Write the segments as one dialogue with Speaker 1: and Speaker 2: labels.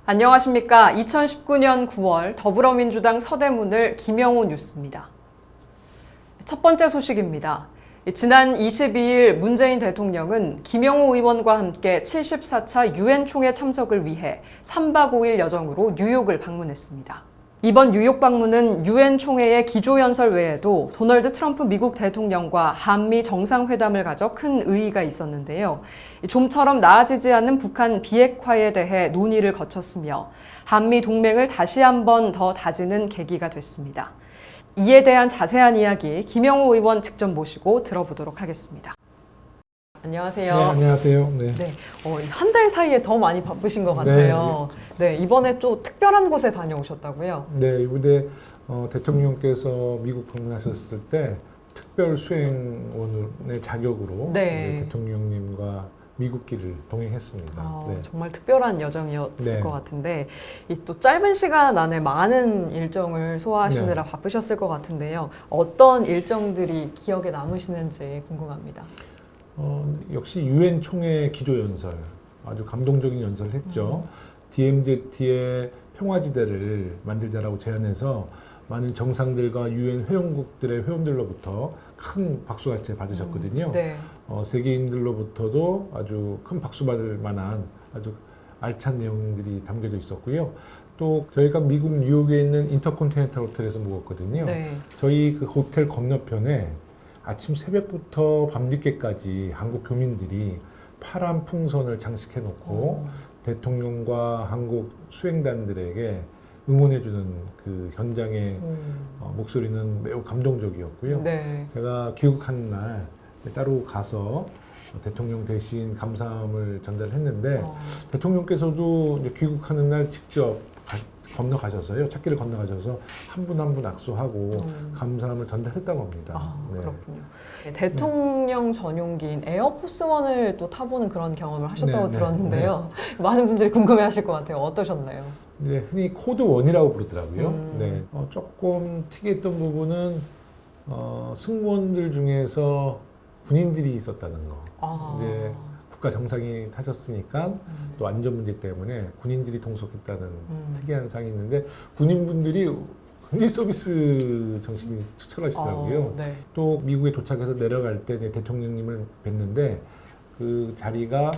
Speaker 1: 안녕하십니까. 2019년 9월 더불어민주당 서대문을 김영호 뉴스입니다. 첫 번째 소식입니다. 지난 22일 문재인 대통령은 김영호 의원과 함께 74차 유엔 총회 참석을 위해 3박 5일 여정으로 뉴욕을 방문했습니다. 이번 뉴욕 방문은 유엔 총회의 기조연설 외에도 도널드 트럼프 미국 대통령과 한미 정상회담을 가져 큰 의의가 있었는데요. 좀처럼 나아지지 않는 북한 비핵화에 대해 논의를 거쳤으며 한미 동맹을 다시 한번 더 다지는 계기가 됐습니다. 이에 대한 자세한 이야기 김영호 의원 직접 모시고 들어보도록 하겠습니다. 안녕하세요.
Speaker 2: 네, 안녕하세요. 네.
Speaker 1: 한 달 사이에 더 많이 바쁘신 것 같아요. 네, 이번에 또 특별한 곳에 다녀오셨다고요?
Speaker 2: 네, 이번에 대통령께서 미국 방문하셨을 때 특별 수행원의 자격으로 대통령님과 미국길을 동행했습니다. 네.
Speaker 1: 정말 특별한 여정이었을
Speaker 2: 네.
Speaker 1: 것 같은데 이 또 짧은 시간 안에 많은 일정을 소화하시느라 바쁘셨을 것 같은데요. 어떤 일정들이 기억에 남으시는지 궁금합니다.
Speaker 2: 역시 유엔 총회 기조연설 아주 감동적인 연설을 했죠. DMZ의 평화지대를 만들자라고 제안해서 많은 정상들과 유엔 회원국들의 회원들로부터 큰 박수갈채 받으셨거든요. 세계인들로부터도 아주 큰 박수 받을 만한 아주 알찬 내용들이 담겨져 있었고요. 또 저희가 미국 뉴욕에 있는 인터컨티넨탈 호텔에서 묵었거든요. 저희 그 호텔 건너편에 아침 새벽부터 밤늦게까지 한국 교민들이 파란 풍선을 장식해 놓고 대통령과 한국 수행단들에게 응원해주는 그 현장의 목소리는 매우 감동적이었고요. 제가 귀국하는 날 따로 가서 대통령 대신 감사함을 전달했는데 대통령께서도 이제 귀국하는 날 직접 건너가셔서요. 찾기를 건너가셔서 한 분 한 분 악수하고 감사함을 전달했다고 합니다.
Speaker 1: 그렇군요. 대통령 전용기인 에어포스원을 또 타보는 그런 경험을 하셨다고 들었는데요. 많은 분들이 궁금해하실 것 같아요. 어떠셨나요?
Speaker 2: 네, 흔히 코드 1이라고 부르더라고요. 조금 특이했던 부분은 승무원들 중에서 군인들이 있었다는 거. 이제 국가 정상이 타셨으니까 또 안전 문제 때문에 군인들이 동석했다는 특이한 상이 있는데 군인분들이 굉장히 서비스 정신이 투철하시더라고요. 또 미국에 도착해서 내려갈 때 대통령님을 뵀는데 그 자리가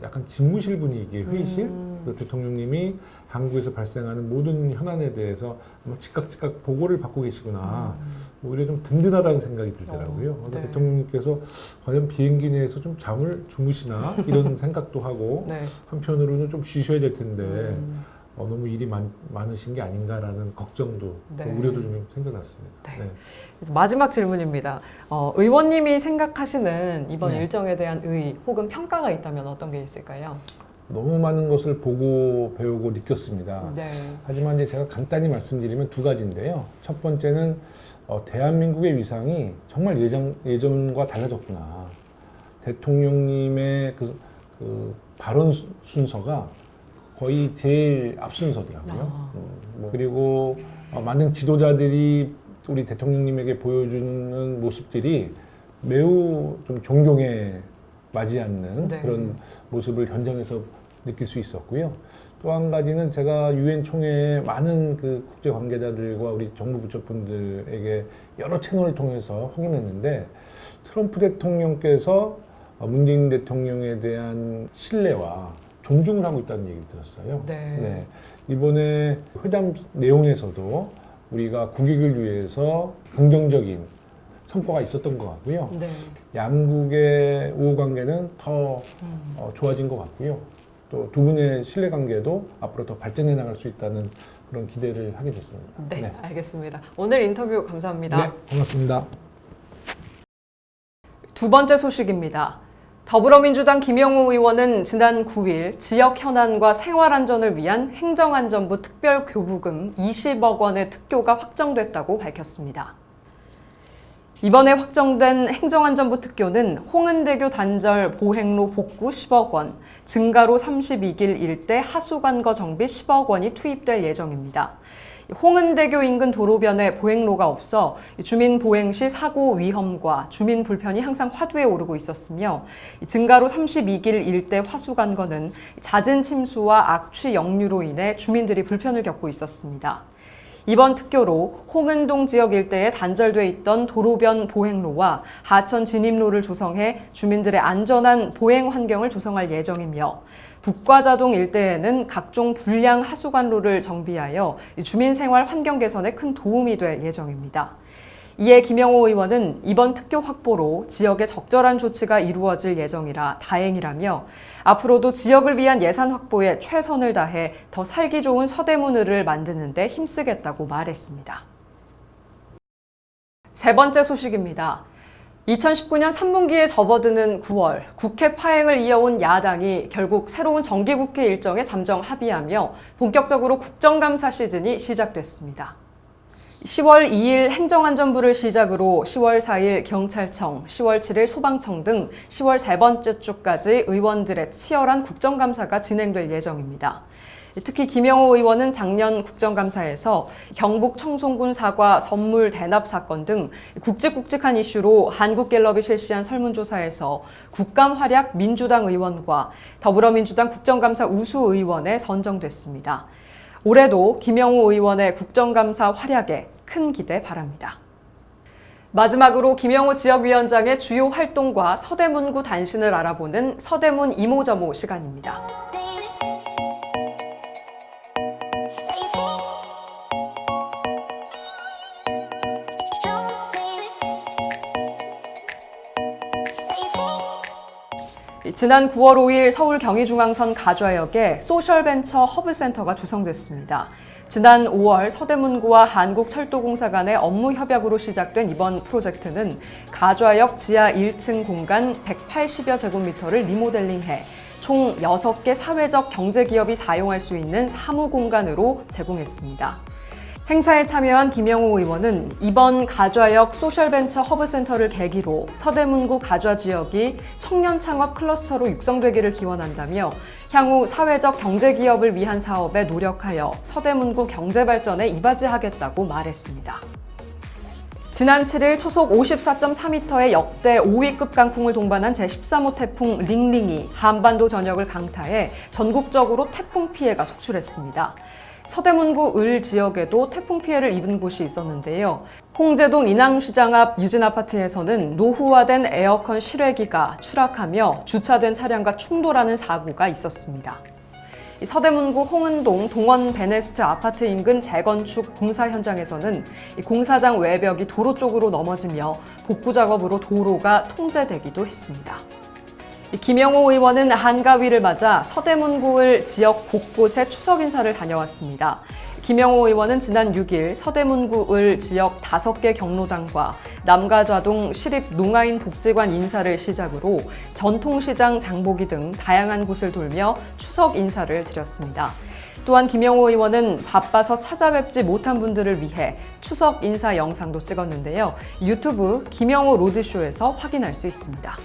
Speaker 2: 약간 집무실 분위기의 회의실. 그 대통령님이 한국에서 발생하는 모든 현안에 대해서 즉각 보고를 받고 계시구나. 오히려 좀 든든하다는 생각이 들더라고요. 그래서 대통령님께서 과연 비행기 내에서 좀 잠을 주무시나 이런 생각도 하고 한편으로는 좀 쉬셔야 될 텐데 너무 일이 많으신 게 아닌가라는 걱정도 우려도 좀 생겨났습니다.
Speaker 1: 마지막 질문입니다. 의원님이 생각하시는 이번 일정에 대한 의의 혹은 평가가 있다면 어떤 게 있을까요?
Speaker 2: 너무 많은 것을 보고 배우고 느꼈습니다. 하지만 이제 제가 간단히 말씀드리면 두 가지인데요. 첫 번째는 대한민국의 위상이 정말 예전과 달라졌구나. 대통령님의 그 발언 순서가 거의 제일 앞순서더라고요. 그리고 많은 지도자들이 우리 대통령님에게 보여주는 모습들이 매우 좀 존경에 맞지 않는 그런 모습을 현장에서 느낄 수 있었고요. 또 한 가지는 제가 유엔 총회에 많은 그 국제 관계자들과 우리 정부 부처분들에게 여러 채널을 통해서 확인했는데 트럼프 대통령께서 문재인 대통령에 대한 신뢰와 존중을 하고 있다는 얘기를 들었어요. 이번에 회담 내용에서도 우리가 국익을 위해서 긍정적인 성과가 있었던 것 같고요. 양국의 우호 관계는 더 좋아진 것 같고요. 또 두 분의 신뢰 관계도 앞으로 더 발전해 나갈 수 있다는 그런 기대를 하게 됐습니다.
Speaker 1: 알겠습니다. 오늘 인터뷰 감사합니다.
Speaker 2: 고맙습니다.
Speaker 1: 두 번째 소식입니다. 더불어민주당 김영호 의원은 지난 9일 지역 현안과 생활안전을 위한 행정안전부 특별교부금 20억 원의 특교가 확정됐다고 밝혔습니다. 이번에 확정된 행정안전부 특교는 홍은대교 단절 보행로 복구 10억 원, 증가로 32길 일대 하수관거 정비 10억 원이 투입될 예정입니다. 홍은대교 인근 도로변에 보행로가 없어 주민 보행 시 사고 위험과 주민 불편이 항상 화두에 오르고 있었으며 증가로 32길 일대 화수관건은 잦은 침수와 악취 역류로 인해 주민들이 불편을 겪고 있었습니다. 이번 특교로 홍은동 지역 일대에 단절돼 있던 도로변 보행로와 하천 진입로를 조성해 주민들의 안전한 보행 환경을 조성할 예정이며 북과자동 일대에는 각종 불량 하수관로를 정비하여 주민 생활 환경 개선에 큰 도움이 될 예정입니다. 이에 김영호 의원은 이번 특교 확보로 지역에 적절한 조치가 이루어질 예정이라 다행이라며 앞으로도 지역을 위한 예산 확보에 최선을 다해 더 살기 좋은 서대문을을 만드는 데 힘쓰겠다고 말했습니다. 세 번째 소식입니다. 2019년 3분기에 접어드는 9월, 국회 파행을 이어온 야당이 결국 새로운 정기국회 일정에 잠정 합의하며 본격적으로 국정감사 시즌이 시작됐습니다. 10월 2일 행정안전부를 시작으로 10월 4일 경찰청, 10월 7일 소방청 등 10월 세 번째 주까지 의원들의 치열한 국정감사가 진행될 예정입니다. 특히 김영호 의원은 작년 국정감사에서 경북 청송군 사과 선물 대납 사건 등 굵직굵직한 이슈로 한국갤럽이 실시한 설문조사에서 국감 활약 민주당 의원과 더불어민주당 국정감사 우수 의원에 선정됐습니다. 올해도 김영호 의원의 국정감사 활약에 큰 기대 바랍니다. 마지막으로 김영호 지역위원장의 주요 활동과 서대문구 단신을 알아보는 서대문 이모저모 시간입니다. 지난 9월 5일 서울 경의중앙선 가좌역에 소셜벤처 허브센터가 조성됐습니다. 지난 5월 서대문구와 한국철도공사 간의 업무 협약으로 시작된 이번 프로젝트는 가좌역 지하 1층 공간 180여 제곱미터를 리모델링해 총 6개 사회적 경제기업이 사용할 수 있는 사무공간으로 제공했습니다. 행사에 참여한 김영호 의원은 이번 가좌역 소셜벤처 허브센터를 계기로 서대문구 가좌 지역이 청년 창업 클러스터로 육성되기를 기원한다며 향후 사회적 경제기업을 위한 사업에 노력하여 서대문구 경제발전에 이바지하겠다고 말했습니다. 지난 7일 초속 54.4m의 역대 5위급 강풍을 동반한 제13호 태풍 링링이 한반도 전역을 강타해 전국적으로 태풍 피해가 속출했습니다. 서대문구 을 지역에도 태풍 피해를 입은 곳이 있었는데요. 홍제동 인왕시장 앞 유진아파트에서는 노후화된 에어컨 실외기가 추락하며 주차된 차량과 충돌하는 사고가 있었습니다. 서대문구 홍은동 동원 베네스트 아파트 인근 재건축 공사 현장에서는 공사장 외벽이 도로 쪽으로 넘어지며 복구 작업으로 도로가 통제되기도 했습니다. 김영호 의원은 한가위를 맞아 서대문구을 지역 곳곳에 추석 인사를 다녀왔습니다. 김영호 의원은 지난 6일 서대문구을 지역 5개 경로당과 남가좌동 시립농아인 복지관 인사를 시작으로 전통시장 장보기 등 다양한 곳을 돌며 추석 인사를 드렸습니다. 또한 김영호 의원은 바빠서 찾아뵙지 못한 분들을 위해 추석 인사 영상도 찍었는데요. 유튜브 김영호 로드쇼에서 확인할 수 있습니다.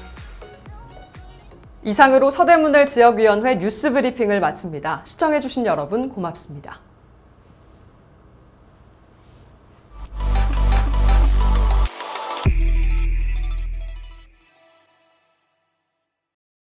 Speaker 1: 이상으로 서대문을 지역위원회 뉴스 브리핑을 마칩니다. 시청해주신 여러분 고맙습니다.